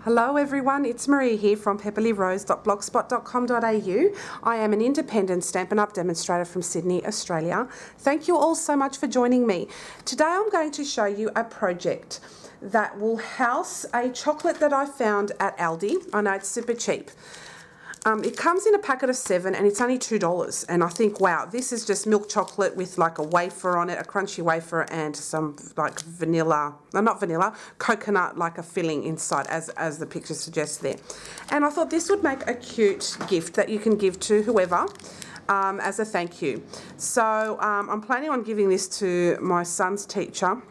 Hello everyone, it's Maria here from pepperlyrose.blogspot.com.au. I am an independent Stampin' Up! Demonstrator from Sydney, Australia. Thank you all so much for joining me. Today I'm going to show you a project that will house a chocolate that I found at Aldi. I know it's super cheap. It comes in a packet of 7 and it's only $2, and I think, wow, this is just milk chocolate with like a wafer on it, a crunchy wafer, and some like vanilla, no, not vanilla, coconut, like a filling inside, as the picture suggests there. And I thought this would make a cute gift that you can give to whoever as a thank you. So I'm planning on giving this to my son's teacher.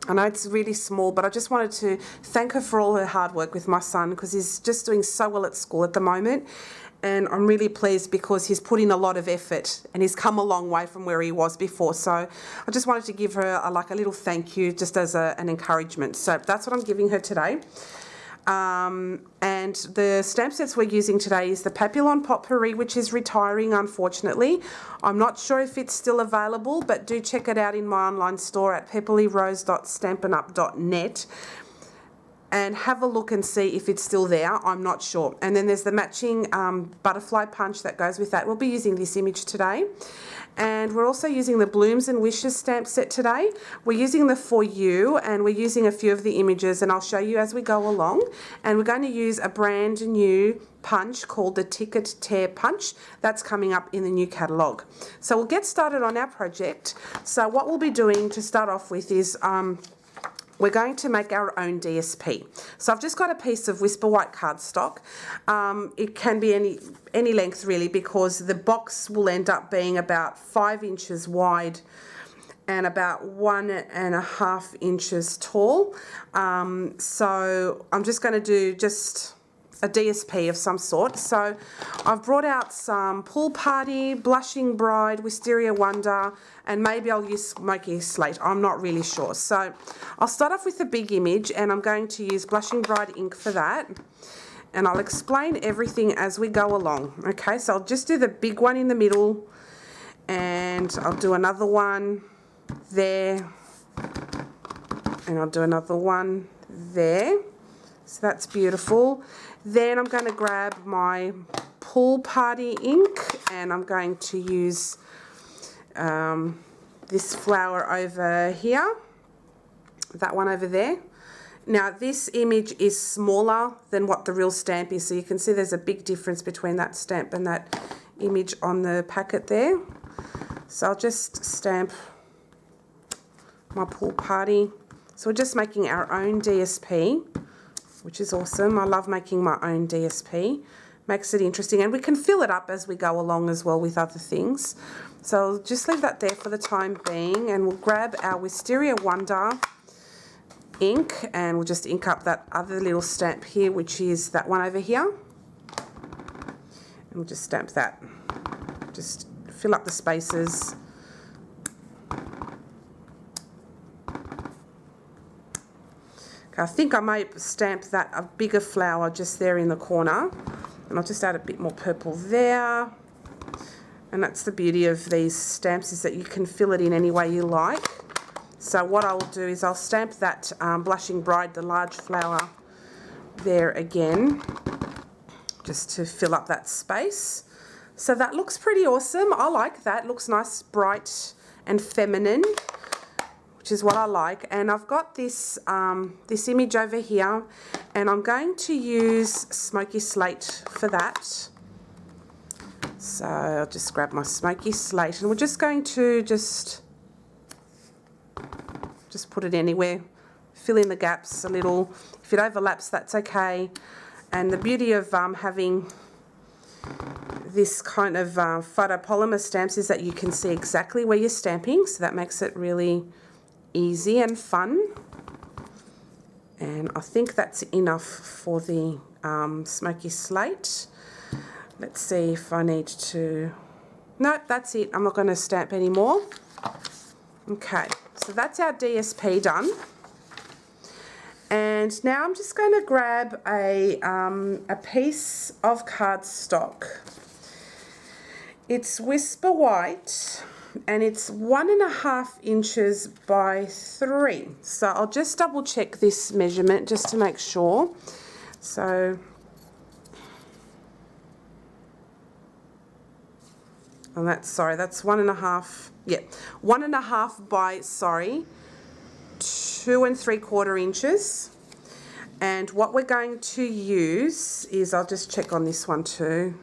I know it's really small, but I just wanted to thank her for all her hard work with my son, because he's just doing so well at school at the moment. And I'm really pleased because he's put in a lot of effort and he's come a long way from where he was before. So I just wanted to give her a little thank you, just as an encouragement. So that's what I'm giving her today. And the stamp sets we're using today is the Papillon Potpourri, which is retiring, unfortunately. I'm not sure if it's still available, but do check it out in my online store at pepperlyrose.stampinup.net and have a look and see if it's still there. I'm not sure. And then there's the matching butterfly punch that goes with that. We'll be using this image today. And we're also using the Blooms and Wishes stamp set today. We're using the For You, and we're using a few of the images, and I'll show you as we go along. And we're going to use a brand new punch called the Ticket Tear Punch. That's coming up in the new catalogue. So we'll get started on our project. So what we'll be doing to start off with is we're going to make our own DSP. So I've just got a piece of Whisper White cardstock. It can be any length really, because the box will end up being about 5 inches wide and about 1.5 inches tall. So I'm just going to do just a DSP of some sort. So I've brought out some Pool Party, Blushing Bride, Wisteria Wonder, and maybe I'll use Smoky Slate. I'm not really sure. So I'll start off with the big image, and I'm going to use Blushing Bride ink for that. And I'll explain everything as we go along. Okay, so I'll just do the big one in the middle, and I'll do another one there, and I'll do another one there. So that's beautiful. Then I'm going to grab my Pool Party ink, and I'm going to use this flower over here, that one over there. Now this image is smaller than what the real stamp is, so you can see there's a big difference between that stamp and that image on the packet there. So I'll just stamp my Pool Party. So we're just making our own DSP, which is awesome. I love making my own DSP. Makes it interesting, and we can fill it up as we go along as well with other things. So I'll just leave that there for the time being, and we'll grab our Wisteria Wonder ink, and we'll just ink up that other little stamp here, which is that one over here. And we'll just stamp that. Just fill up the spaces. I think I might stamp that a bigger flower just there in the corner, and I'll just add a bit more purple there. And that's the beauty of these stamps, is that you can fill it in any way you like. So what I'll do is I'll stamp that Blushing Bride, the large flower, there again, just to fill up that space. So that looks pretty awesome. I like that. It looks nice, bright and feminine, which is what I like. And I've got this this image over here, and I'm going to use Smoky Slate for that. So I'll just grab my Smoky Slate, and we're just going to just put it anywhere, fill in the gaps a little. If it overlaps, that's okay. And the beauty of having this kind of photopolymer stamps is that you can see exactly where you're stamping, so that makes it really easy and fun. And I think that's enough for the Smoky Slate. Let's see if I need to... Nope, that's it. I'm not going to stamp anymore. Okay, so that's our DSP done. And now I'm just going to grab a piece of cardstock. It's Whisper White, and it's 1.5 inches by 3. So I'll just double check this measurement just to make sure. So, and that's 1.5, yeah, 1.5 by, 2 3/4 inches. And what we're going to use is, I'll just check on this one too.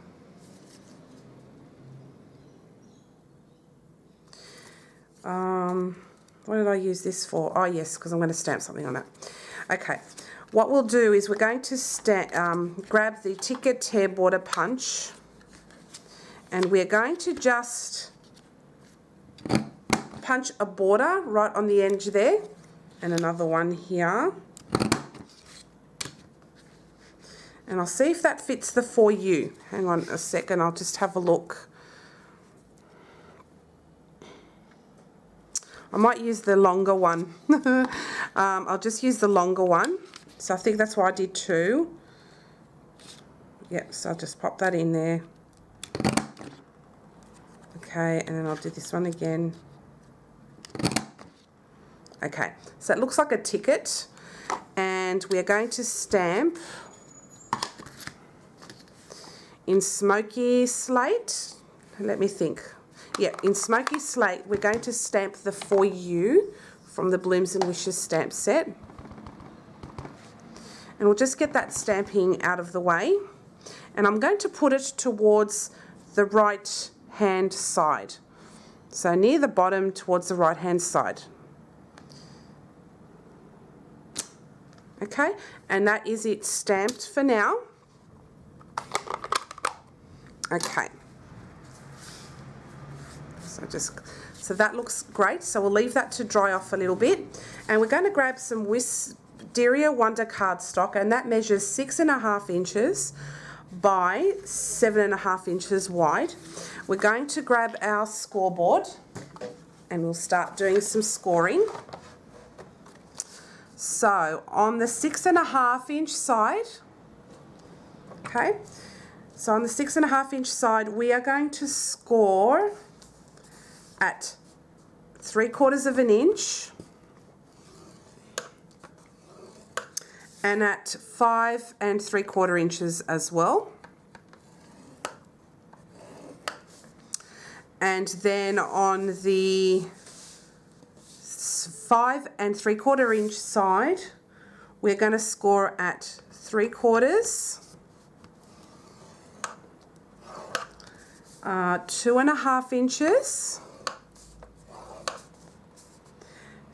What did I use this for? Oh yes, because I'm going to stamp something on that. Okay, what we'll do is we're going to grab the ticket tear border punch, and we're going to just punch a border right on the edge there, and another one here. And I'll see if that fits the For You. Hang on a second, I'll just have a look. I might use the longer one. I'll just use the longer one. So I think that's why I did 2. Yep, so I'll just pop that in there. Okay, and then I'll do this one again. Okay, so it looks like a ticket, and we're going to stamp in Smoky Slate. Let me think. Yeah, in Smoky Slate, we're going to stamp the For You from the Blooms and Wishes stamp set. And we'll just get that stamping out of the way. And I'm going to put it towards the right hand side. So near the bottom towards the right hand side. Okay, and that is it stamped for now. Okay. So that looks great. So we'll leave that to dry off a little bit. And we're going to grab some Wisteria Wonder cardstock, and that measures 6.5 inches by 7.5 inches wide. We're going to grab our scoreboard, and we'll start doing some scoring. So on the 6.5 inch side, okay, so on the 6.5 inch side, we are going to score at 3/4 of an inch and at 5 3/4 inches as well. And then on the 5 3/4 inch side, we're going to score at 3/4, 2.5 inches,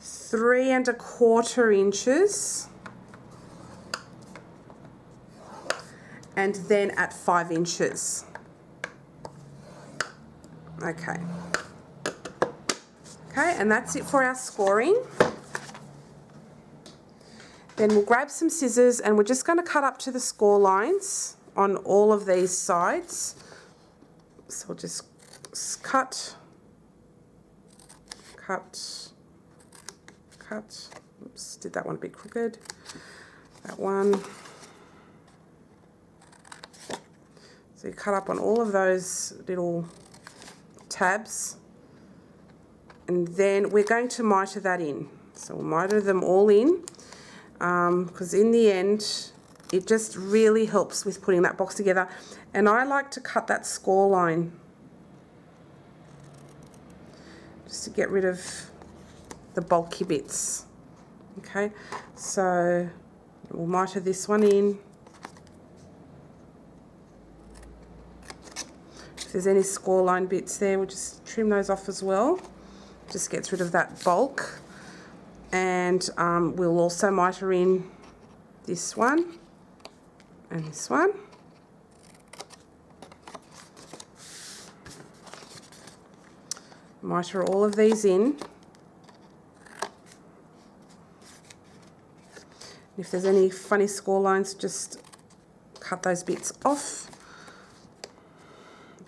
3 1/4 inches, and then at 5 inches. Okay. Okay, and that's it for our scoring. Then we'll grab some scissors, and we're just going to cut up to the score lines on all of these sides. So we'll just cut. Oops, did that one a bit crooked. That one. So you cut up on all of those little tabs. And then we're going to miter that in. So we'll miter them all in, because in the end, it just really helps with putting that box together. And I like to cut that score line just to get rid of the bulky bits. Okay, so we'll miter this one in. If there's any score line bits there, we'll just trim those off as well. Just gets rid of that bulk. And we'll also miter in this one and this one. Miter all of these in. If there's any funny score lines, just cut those bits off.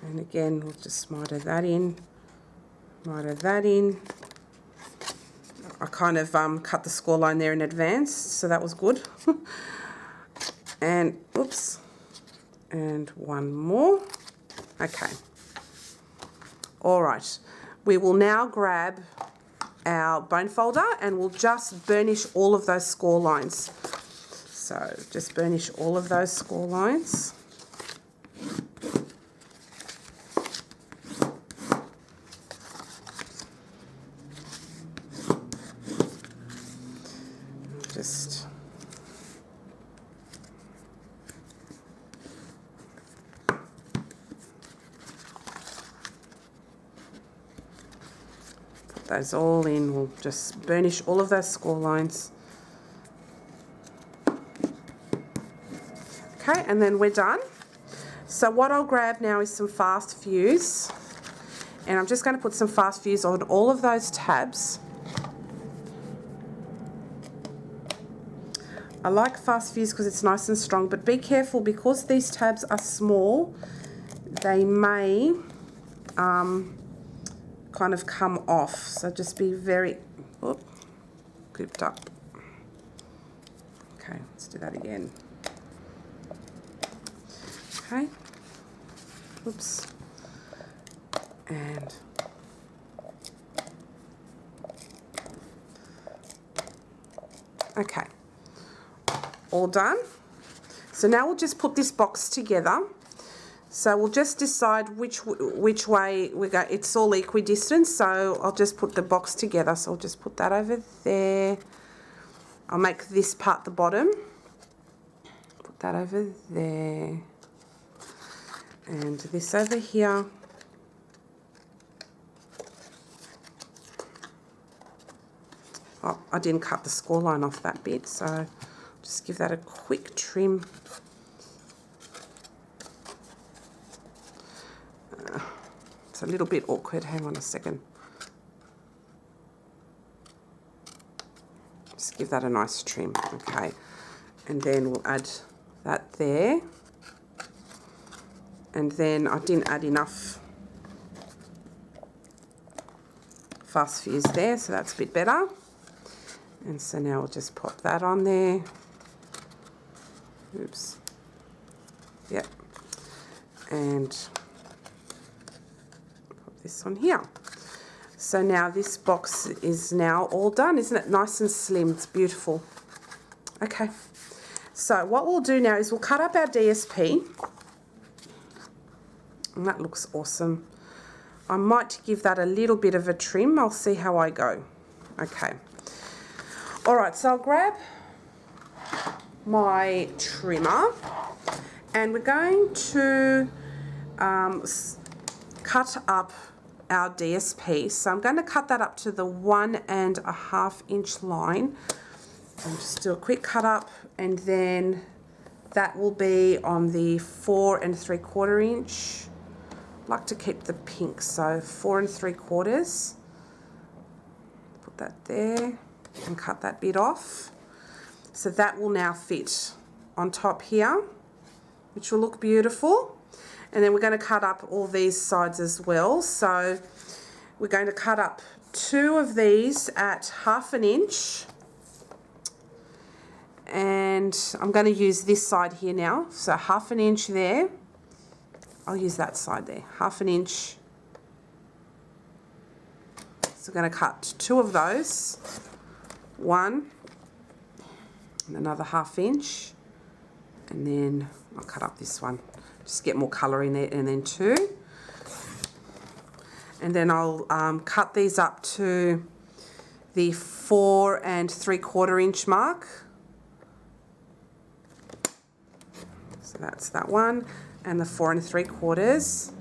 And again, we'll just miter that in. Miter that in. I kind of cut the score line there in advance, so that was good. And, oops, and one more. Okay. All right. We will now grab our bone folder, and we'll just burnish all of those score lines. So just burnish all of those score lines. Just put those all in. We'll just burnish all of those score lines. Okay, and then we're done. So what I'll grab now is some fast fuse, and I'm just going to put some fast fuse on all of those tabs. I like fast fuse because it's nice and strong, but be careful because these tabs are small, they may kind of come off. So just be very, clipped up. Okay, let's do that again. Okay, oops, and okay, all done. So now we'll just put this box together. So we'll just decide which way we go. It's all equidistant, so I'll just put the box together. So I'll just put that over there. I'll make this part the bottom. Put that over there. And this over here. Oh, I didn't cut the score line off that bit, so just give that a quick trim. It's a little bit awkward. Hang on a second. Just give that a nice trim. Okay. And then we'll add that there. And then I didn't add enough fast fuse there, so that's a bit better. And so now we'll just pop that on there. Oops. Yep. And put this on here. So now this box is now all done. Isn't it nice and slim? It's beautiful. Okay. So what we'll do now is we'll cut up our DSP. And that looks awesome. I might give that a little bit of a trim. I'll see how I go. Okay. All right, so I'll grab my trimmer and we're going to cut up our DSP. So I'm going to cut that up to the 1.5 inch line. I'll just do a quick cut up, and then that will be on the 4 3/4 inch. I like to keep the pink, so 4 3/4. Put that there and cut that bit off. So that will now fit on top here, which will look beautiful. And then we're going to cut up all these sides as well. So we're going to cut up 2 of these at 1/2 inch. And I'm going to use this side here now. So 1/2 inch there. I'll use that side there, 1/2 inch. So we're going to cut 2 of those. 1 and another 1/2 inch. And then I'll cut up this one. Just get more colour in it, and then 2. And then I'll cut these up to the 4 3/4 inch mark. So that's that one, and the 4 3/4.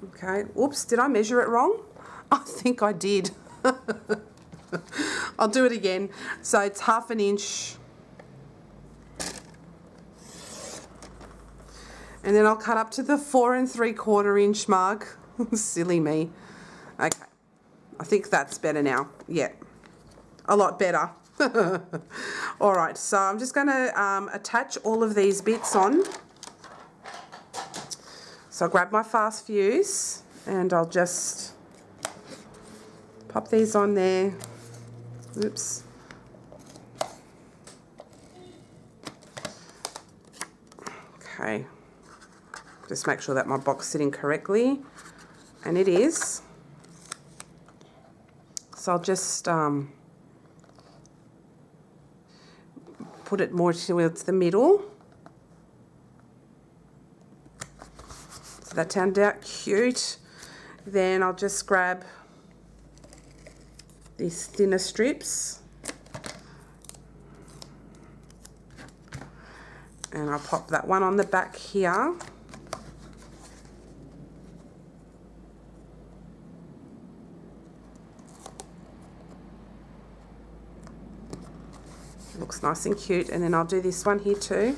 Okay, oops, did I measure it wrong? I think I did. I'll do it again. So it's 1/2 inch. And then I'll cut up to the 4 3/4 inch mark. Silly me. Okay, I think that's better now. Yeah, a lot better. All right, so I'm just going to attach all of these bits on. So I'll grab my fast fuse and I'll just pop these on there. Oops. Okay. Just make sure that my box is sitting correctly, and it is. So I'll just put it more towards the middle. So that turned out cute. Then I'll just grab these thinner strips and I'll pop that one on the back here. Looks nice and cute, and then I'll do this one here too.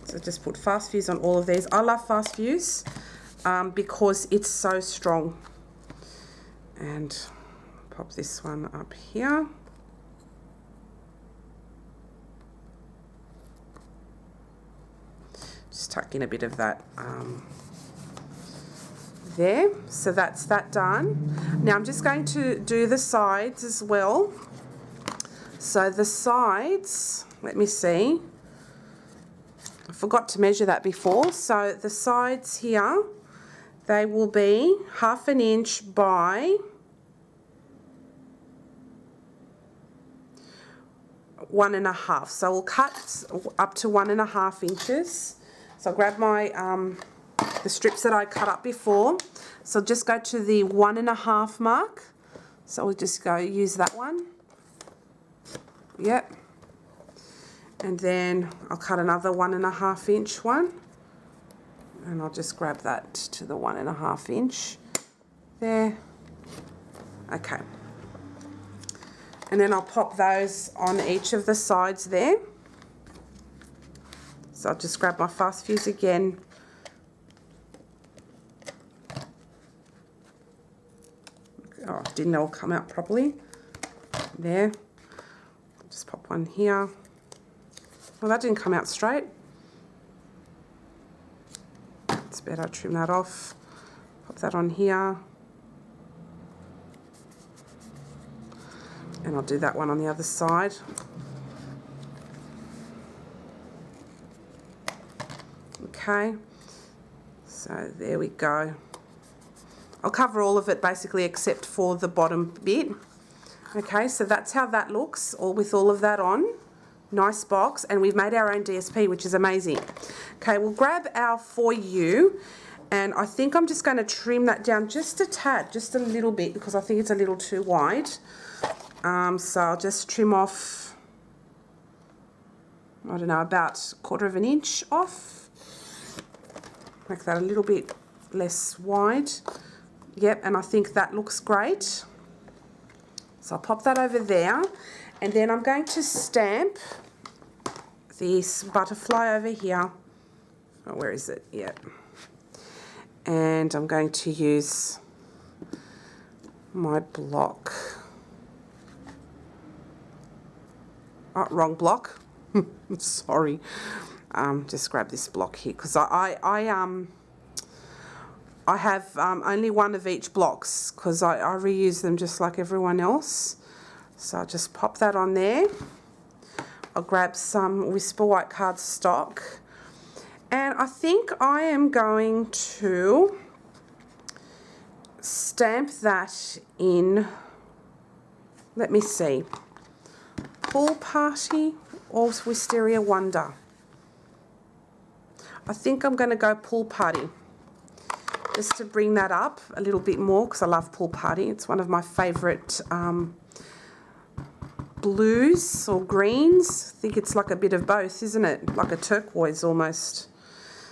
So just put fast fuse on all of these. I love fast fuse because it's so strong. And pop this one up here. Just tuck in a bit of that there. So that's that done. Now I'm just going to do the sides as well. So the sides, let me see. I forgot to measure that before. So the sides here, they will be 1/2 inch by 1.5. So we'll cut up to 1.5 inches. So I'll grab my the strips that I cut up before. So just go to the 1.5 mark. So we'll just go use that one. Yep. And then I'll cut another 1.5 inch one. And I'll just grab that to the 1.5 inch. There. Okay. And then I'll pop those on each of the sides there. So I'll just grab my fast fuse again. Oh, didn't all come out properly. There. Just pop one here. Well, that didn't come out straight. It's better trim that off. Pop that on here. And I'll do that one on the other side. Okay. So there we go. I'll cover all of it basically except for the bottom bit. Okay, so that's how that looks, all with all of that on. Nice box, and we've made our own DSP, which is amazing. Okay, we'll grab our For You, and I think I'm just going to trim that down just a tad, just a little bit, because I think it's a little too wide. So I'll just trim off, I don't know, about 1/4 inch off. Make that a little bit less wide. Yep, and I think that looks great. So I'll pop that over there, and then I'm going to stamp this butterfly over here. Oh, where is it? Yep. And I'm going to use my block. Oh, wrong block. Sorry. Just grab this block here, because I have only one of each blocks, because I reuse them just like everyone else. So I'll just pop that on there. I'll grab some Whisper White cardstock, and I think I am going to stamp that in, let me see, Pool Party or Wisteria Wonder. I think I'm going to go Pool Party, just to bring that up a little bit more, because I love Pool Party. It's one of my favourite blues or greens. I think it's like a bit of both, isn't it? Like a turquoise almost.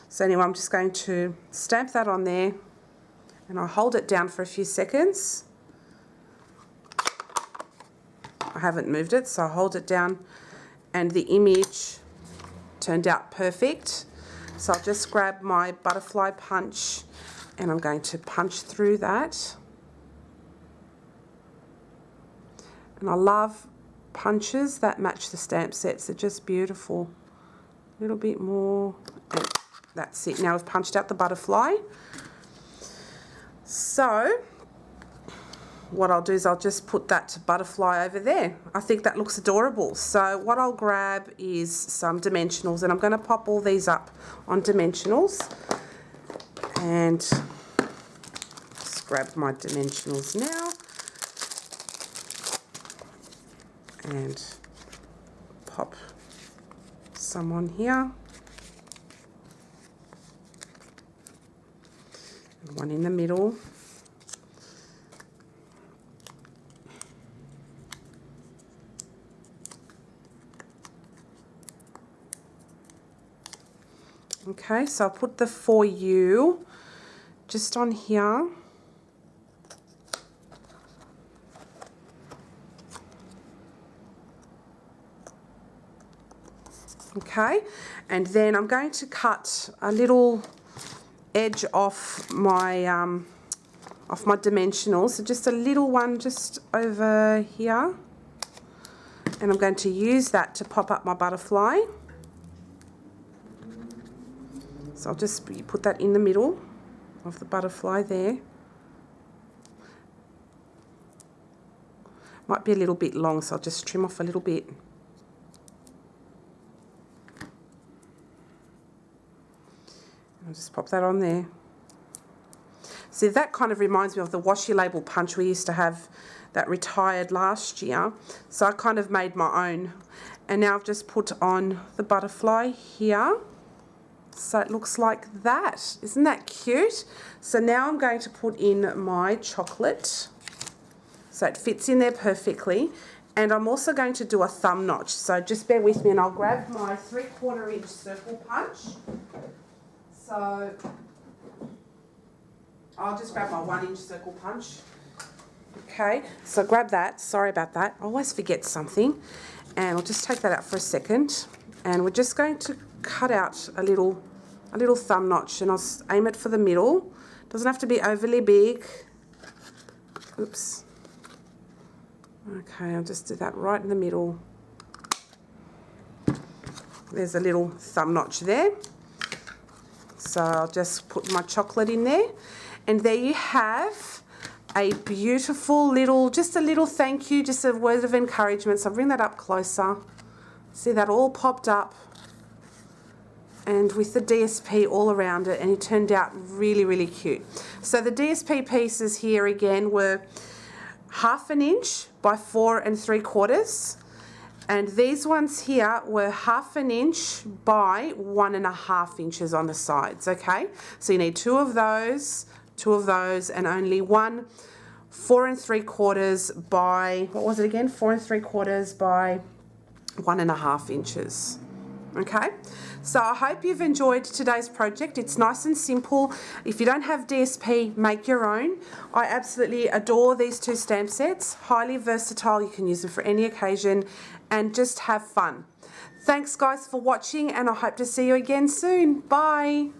So anyway, I'm just going to stamp that on there, and I'll hold it down for a few seconds. I haven't moved it, so I'll hold it down, and the image turned out perfect. So I'll just grab my butterfly punch, and I'm going to punch through that. And I love punches that match the stamp sets. They're just beautiful. A little bit more, and that's it. Now we've punched out the butterfly. So what I'll do is I'll just put that butterfly over there. I think that looks adorable. So what I'll grab is some dimensionals, and I'm going to pop all these up on dimensionals. And just grab my dimensionals now and pop some on here. And one in the middle. Okay, so I'll put the For You just on here. Okay, and then I'm going to cut a little edge off my dimensionals, so just a little one just over here, and I'm going to use that to pop up my butterfly. So I'll just put that in the middle of the butterfly there. Might be a little bit long, so I'll just trim off a little bit. I'll just pop that on there. See, that kind of reminds me of the washi label punch we used to have that retired last year. So I kind of made my own. And now I've just put on the butterfly here. So it looks like that. Isn't that cute? So now I'm going to put in my chocolate. So it fits in there perfectly. And I'm also going to do a thumb notch. So just bear with me and I'll grab my 3/4 inch circle punch. So I'll just grab my 1 inch circle punch. Okay, so grab that. Sorry about that. I always forget something. And I'll just take that out for a second. And we're just going to cut out a little thumb notch, and I'll aim it for the middle. Doesn't have to be overly big. Oops. Okay, I'll just do that right in the middle. There's a little thumb notch there. So I'll just put my chocolate in there. And there you have a beautiful little, just a little thank you, just a word of encouragement. So I'll bring that up closer. See that all popped up. And with the DSP all around it, and it turned out really, really cute. So the DSP pieces here again were 1/2 inch by 4 3/4. And these ones here were 1/2 inch by 1.5 inches on the sides, okay? So you need two of those, and only one 4 3/4 by, what was it again? 4 3/4 by 1.5 inches, okay? So I hope you've enjoyed today's project. It's nice and simple. If you don't have DSP, make your own. I absolutely adore these two stamp sets. Highly versatile. You can use them for any occasion and just have fun. Thanks guys for watching, and I hope to see you again soon. Bye.